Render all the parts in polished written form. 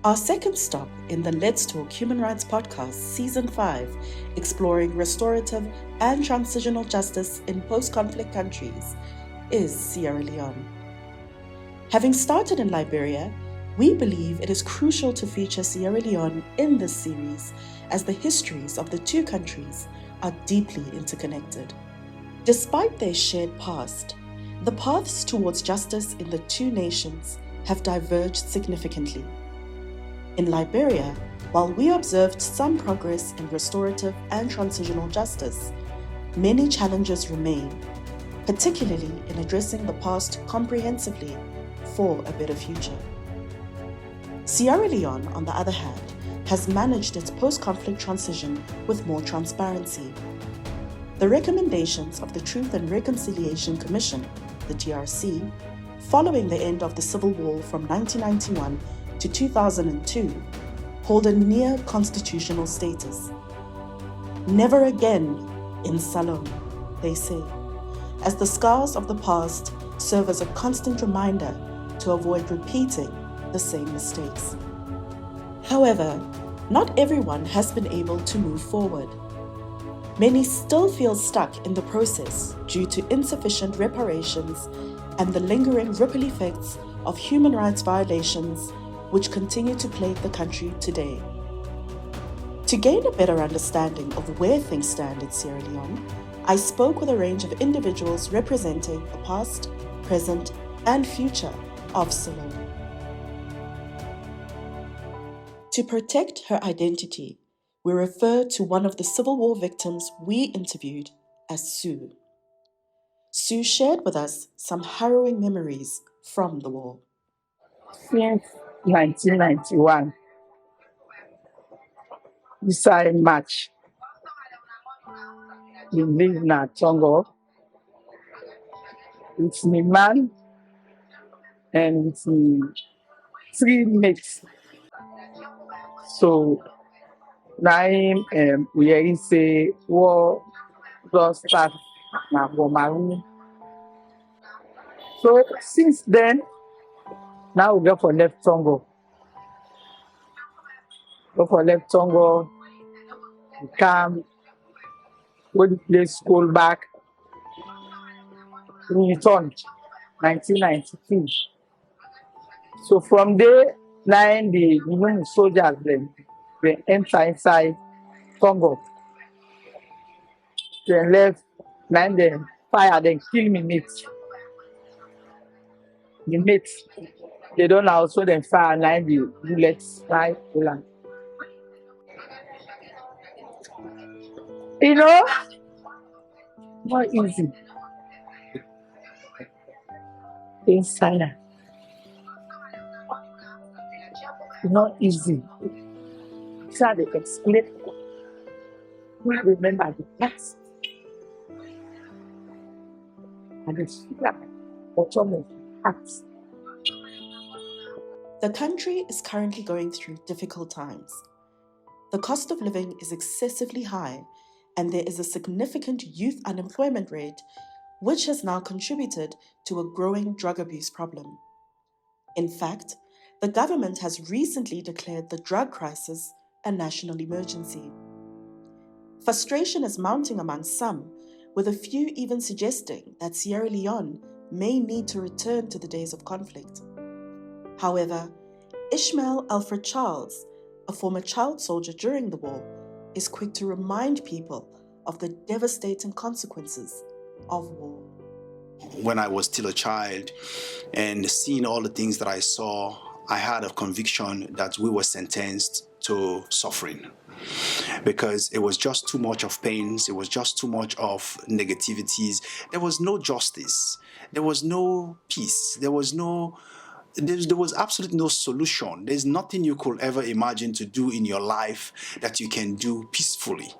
Our second stop in the Let's Talk Human Rights podcast, Season 5, exploring restorative and transitional justice in post-conflict countries, is Sierra Leone. Having started in Liberia, we believe it is crucial to feature Sierra Leone in this series as the histories of the two countries are deeply interconnected. Despite their shared past, the paths towards justice in the two nations have diverged significantly. In Liberia, while we observed some progress in restorative and transitional justice, many challenges remain, particularly in addressing the past comprehensively for a better future. Sierra Leone, on the other hand, has managed its post-conflict transition with more transparency. The recommendations of the Truth and Reconciliation Commission, the TRC, following the end of the Civil War from 1991 to 2002, hold a near constitutional status. Never again in Salone, they say, as the scars of the past serve as a constant reminder to avoid repeating the same mistakes. However, not everyone has been able to move forward. Many still feel stuck in the process due to insufficient reparations and the lingering ripple effects of human rights violations which continue to plague the country today. To gain a better understanding of where things stand in Sierra Leone, I spoke with a range of individuals representing the past, present, and future of Salone. To protect her identity, we refer to one of the Civil War victims we interviewed as Sue. Sue shared with us some harrowing memories from the war. Since 1991, beside March, we live in Tongo with my man and with my 3 mates. So now we say war just start na Bomaru. So since then, now we go for left Tongo. We come, go to play school back. We returned 1992. So from there, now the new soldiers they enter inside Congo. They left, now they fire, then kill me mates. The mates, they don't also then fire, now the bullets fly land. You know, not easy. Inside, not easy. Try to explain. We remember the past. And it's like automatic acts. The country is currently going through difficult times. The cost of living is excessively high, and there is a significant youth unemployment rate, which has now contributed to a growing drug abuse problem. In fact, the government has recently declared the drug crisis a national emergency. Frustration is mounting among some, with a few even suggesting that Sierra Leone may need to return to the days of conflict. However, Ishmeal Alfred Charles, a former child soldier during the war, is quick to remind people of the devastating consequences of war. When I was still a child and seeing all the things that I saw, I had a conviction that we were sentenced to suffering, because it was just too much of pains, it was just too much of negativities. There was no justice, there was no peace, there was absolutely no solution. There's nothing you could ever imagine to do in your life that you can do peacefully.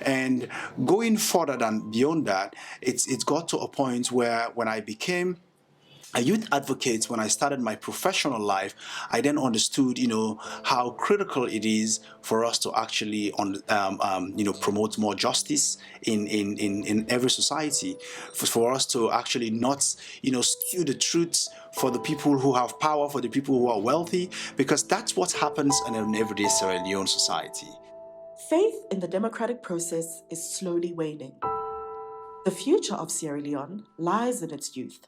And going further than beyond that, it's got to a point where when I became a youth advocate, when I started my professional life, I then understood, how critical it is for us to actually, promote more justice in every society, for us to actually not, skew the truth for the people who have power, for the people who are wealthy, because that's what happens in an everyday Sierra Leone society. Faith in the democratic process is slowly waning. The future of Sierra Leone lies in its youth,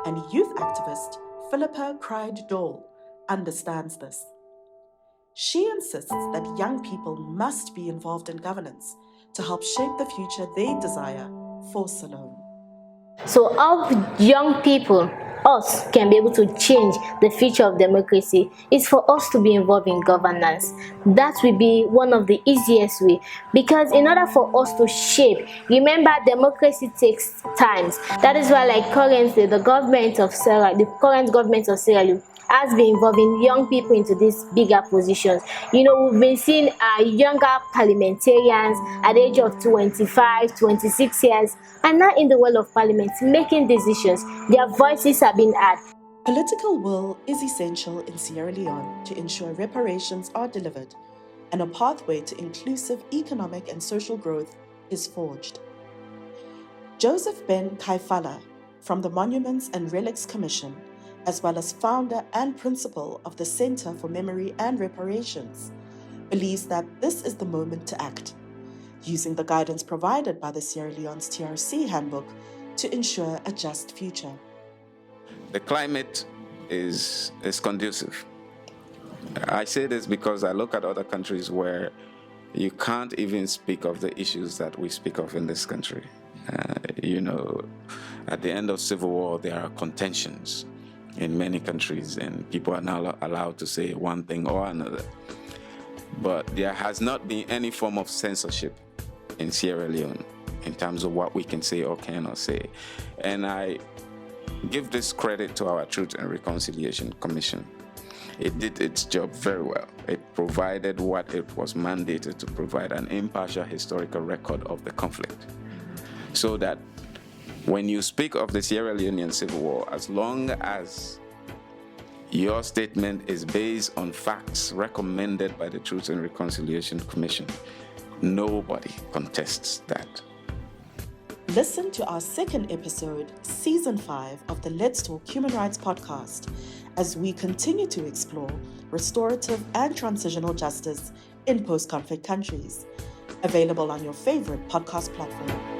and youth activist Philipa Cride Dole understands this. She insists that young people must be involved in governance to help shape the future they desire for Salone. So how young people, us, can be able to change the future of democracy is for us to be involved in governance. That will be one of the easiest way, because in order for us to shape, remember, democracy takes time. That is why, like currently, the current government of Sierra Leone has been involving young people into these bigger positions. We've been seeing younger parliamentarians at the age of 25, 26 years, and now in the world of parliament making decisions. Their voices have been heard. Political will is essential in Sierra Leone to ensure reparations are delivered and a pathway to inclusive economic and social growth is forged. Joseph Ben Kaifala, from the Monuments and Relics Commission, as well as founder and principal of the Center for Memory and Reparations, believes that this is the moment to act, using the guidance provided by the Sierra Leone's TRC handbook to ensure a just future. The climate is conducive. I say this because I look at other countries where you can't even speak of the issues that we speak of in this country. At the end of civil war, there are contentions in many countries, and people are now allowed to say one thing or another. But there has not been any form of censorship in Sierra Leone in terms of what we can say or cannot say. And I give this credit to our Truth and Reconciliation Commission. It did its job very well. It provided what it was mandated to provide, an impartial historical record of the conflict. So that when you speak of the Sierra Leonean Civil War, as long as your statement is based on facts recommended by the Truth and Reconciliation Commission, nobody contests that. Listen to our second episode, Season 5 of the Let's Talk Human Rights podcast, as we continue to explore restorative and transitional justice in post-conflict countries. Available on your favorite podcast platform.